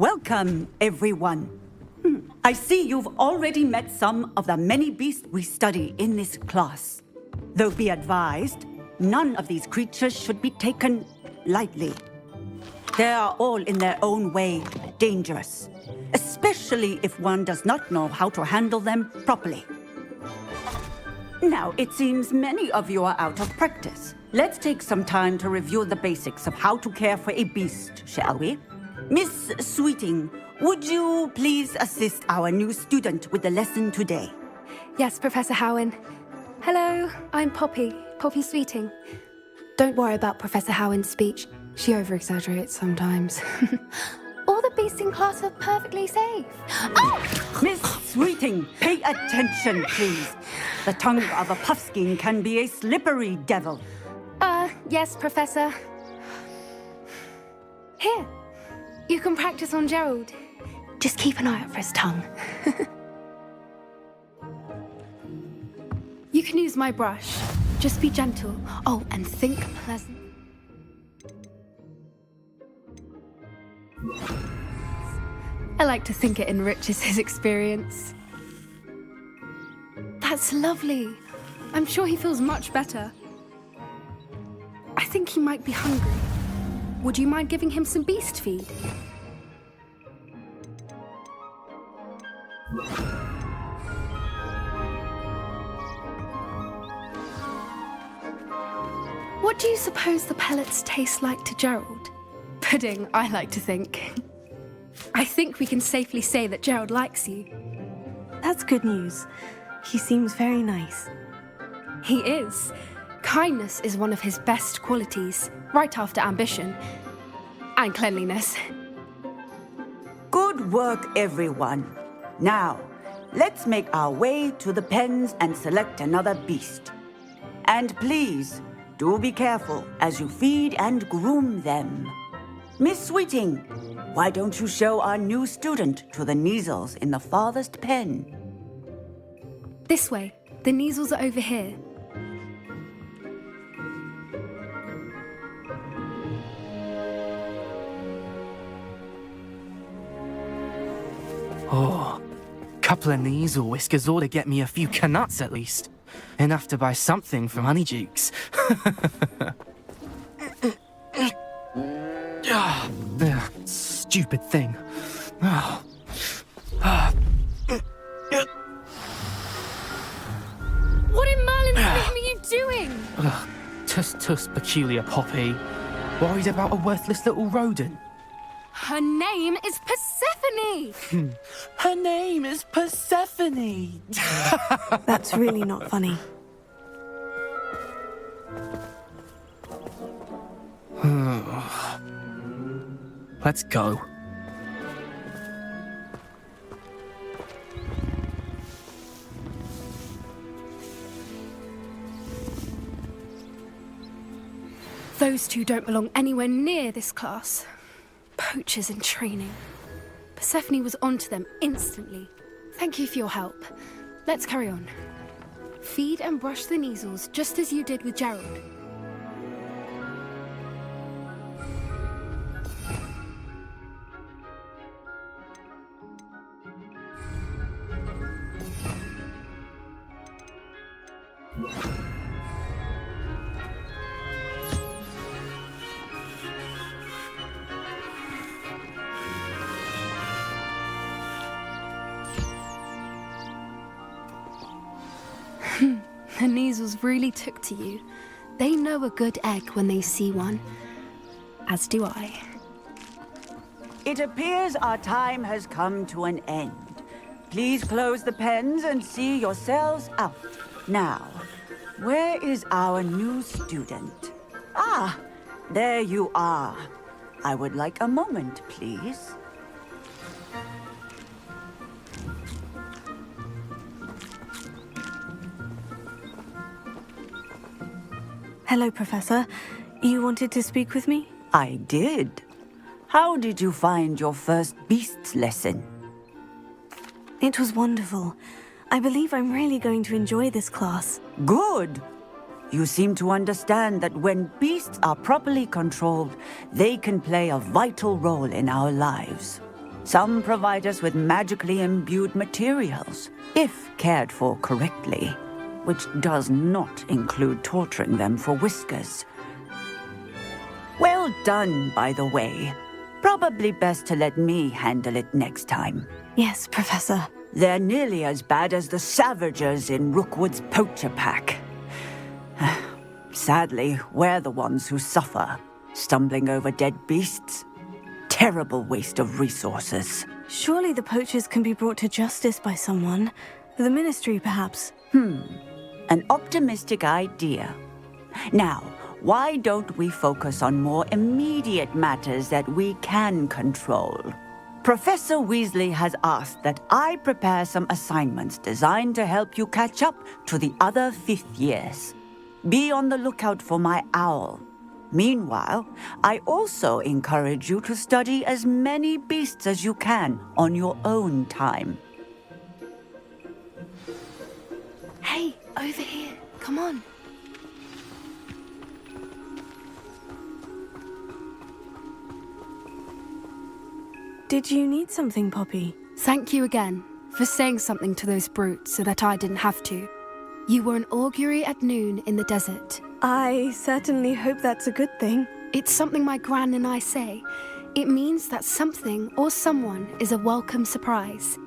Welcome, everyone. I see you've already met some of the many beasts we study in this class. Though be advised, none of these creatures should be taken lightly. They are all in their own way dangerous, especially if one does not know how to handle them properly. Now, it seems many of you are out of practice. Let's take some time to review the basics of how to care for a beast, shall we? Miss Sweeting, would you please assist our new student with the lesson today? Yes, Professor Howen. Hello, I'm Poppy Sweeting. Don't worry about Professor Howen's speech. She over-exaggerates sometimes. All the beasts in class are perfectly safe. Oh! Miss Sweeting, pay attention, please. The tongue of a puffskein can be a slippery devil. Yes, Professor. Here, you can practice on Gerald. Just keep an eye out for his tongue. You can use my brush. Just be gentle. Oh, and think pleasant. I like to think it enriches his experience. That's lovely. I'm sure he feels much better. I think he might be hungry. Would you mind giving him some beast feed? What do you suppose the pellets taste like to Gerald? Pudding, I like to think. I think we can safely say that Gerald likes you. That's good news. He seems very nice. He is. Kindness is one of his best qualities, right after ambition. And cleanliness. Good work, everyone. Now, let's make our way to the pens and select another beast. And please, do be careful as you feed and groom them. Miss Sweeting, why don't you show our new student to the Neasels in the farthest pen? This way. The Neasels are over here. Oh, couple of Neasel whiskers ought to get me a few canuts at least. Enough to buy something from Honeydukes. Stupid thing. What in Merlin's name are you doing? Tuss, peculiar Poppy. Worried about a worthless little rodent? Her name is Persephone! Her name is Persephone! That's really not funny. Let's go. Those two don't belong anywhere near this class. Poachers in training. Persephone was onto them instantly. Thank you for your help. Let's carry on. Feed and brush the Neasels just as you did with Gerald. The Neasels really took to you. They know a good egg when they see one. As do I. It appears our time has come to an end. Please close the pens and see yourselves out. Now, where is our new student? Ah, there you are. I would like a moment, please. Hello, Professor. You wanted to speak with me? I did. How did you find your first beasts lesson? It was wonderful. I believe I'm really going to enjoy this class. Good. You seem to understand that when beasts are properly controlled, they can play a vital role in our lives. Some provide us with magically imbued materials, if cared for correctly, which does not include torturing them for whiskers. Well done, by the way. Probably best to let me handle it next time. Yes, Professor. They're nearly as bad as the Savagers in Rookwood's poacher pack. Sadly, we're the ones who suffer, stumbling over dead beasts. Terrible waste of resources. Surely the poachers can be brought to justice by someone. The Ministry, perhaps. An optimistic idea. Now, why don't we focus on more immediate matters that we can control? Professor Weasley has asked that I prepare some assignments designed to help you catch up to the other fifth years. Be on the lookout for my owl. Meanwhile, I also encourage you to study as many beasts as you can on your own time. Hey, over here. Come on. Did you need something, Poppy? Thank you again for saying something to those brutes so that I didn't have to. You were an augury at noon in the desert. I certainly hope that's a good thing. It's something my gran and I say. It means that something or someone is a welcome surprise.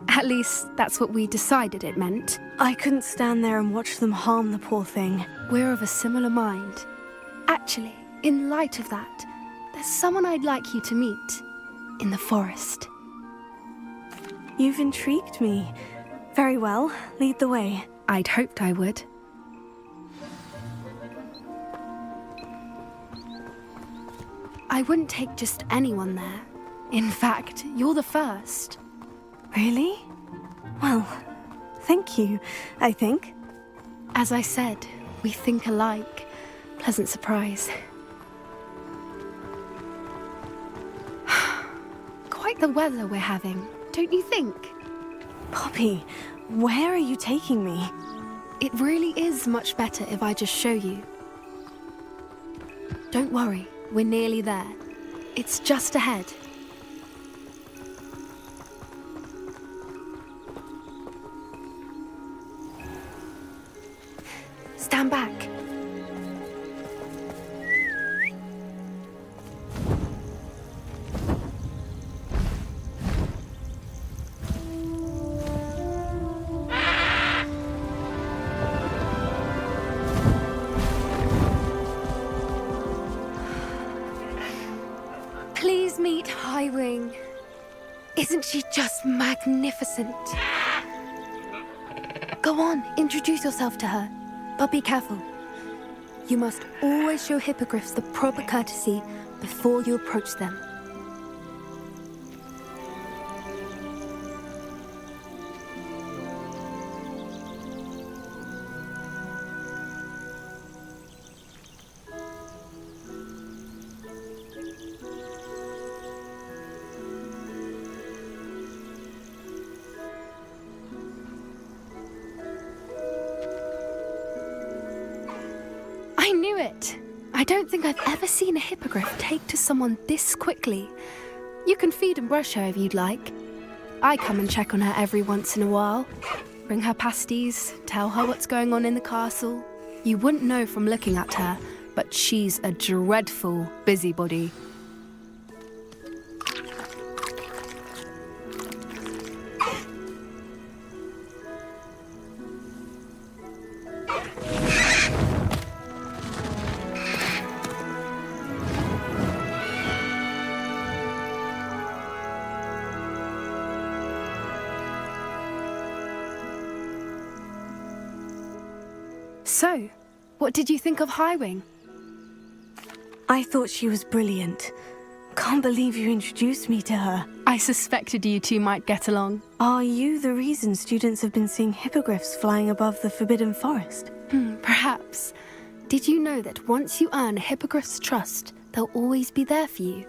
At least, that's what we decided it meant. I couldn't stand there and watch them harm the poor thing. We're of a similar mind. Actually, in light of that, there's someone I'd like you to meet. In the forest. You've intrigued me. Very well, lead the way. I'd hoped I would. I wouldn't take just anyone there. In fact, you're the first. Really? Well, thank you, I think. As I said, we think alike. Pleasant surprise. Quite the weather we're having, don't you think? Poppy, where are you taking me? It really is much better if I just show you. Don't worry, we're nearly there. It's just ahead. Stand back. Please meet Highwing. Isn't she just magnificent? Go on, introduce yourself to her. But be careful. You must always show hippogriffs the proper courtesy before you approach them. I knew it! I don't think I've ever seen a hippogriff take to someone this quickly. You can feed and brush her if you'd like. I come and check on her every once in a while. Bring her pasties, tell her what's going on in the castle. You wouldn't know from looking at her, but she's a dreadful busybody. So, what did you think of Highwing? I thought she was brilliant. Can't believe you introduced me to her. I suspected you two might get along. Are you the reason students have been seeing hippogriffs flying above the Forbidden Forest? Perhaps. Did you know that once you earn a hippogriff's trust, they'll always be there for you?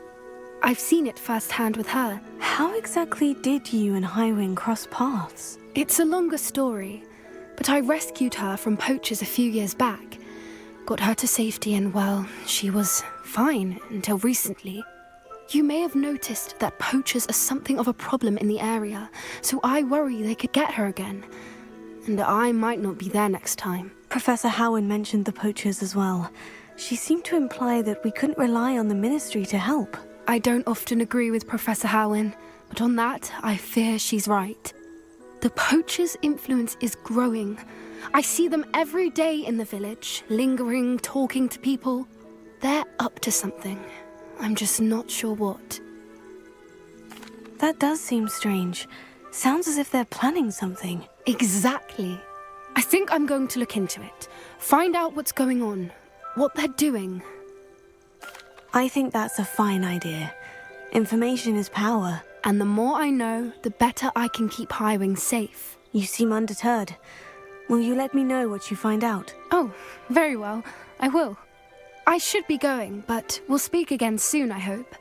I've seen it firsthand with her. How exactly did you and Highwing cross paths? It's a longer story, but I rescued her from poachers a few years back. Got her to safety and, well, she was fine until recently. You may have noticed that poachers are something of a problem in the area, so I worry they could get her again. And I might not be there next time. Professor Howen mentioned the poachers as well. She seemed to imply that we couldn't rely on the Ministry to help. I don't often agree with Professor Howen, but on that, I fear she's right. The poachers' influence is growing. I see them every day in the village, lingering, talking to people. They're up to something. I'm just not sure what. That does seem strange. Sounds as if they're planning something. Exactly. I think I'm going to look into it. Find out what's going on, what they're doing. I think that's a fine idea. Information is power. And the more I know, the better I can keep Highwing safe. You seem undeterred. Will you let me know what you find out? Oh, very well. I will. I should be going, but we'll speak again soon, I hope.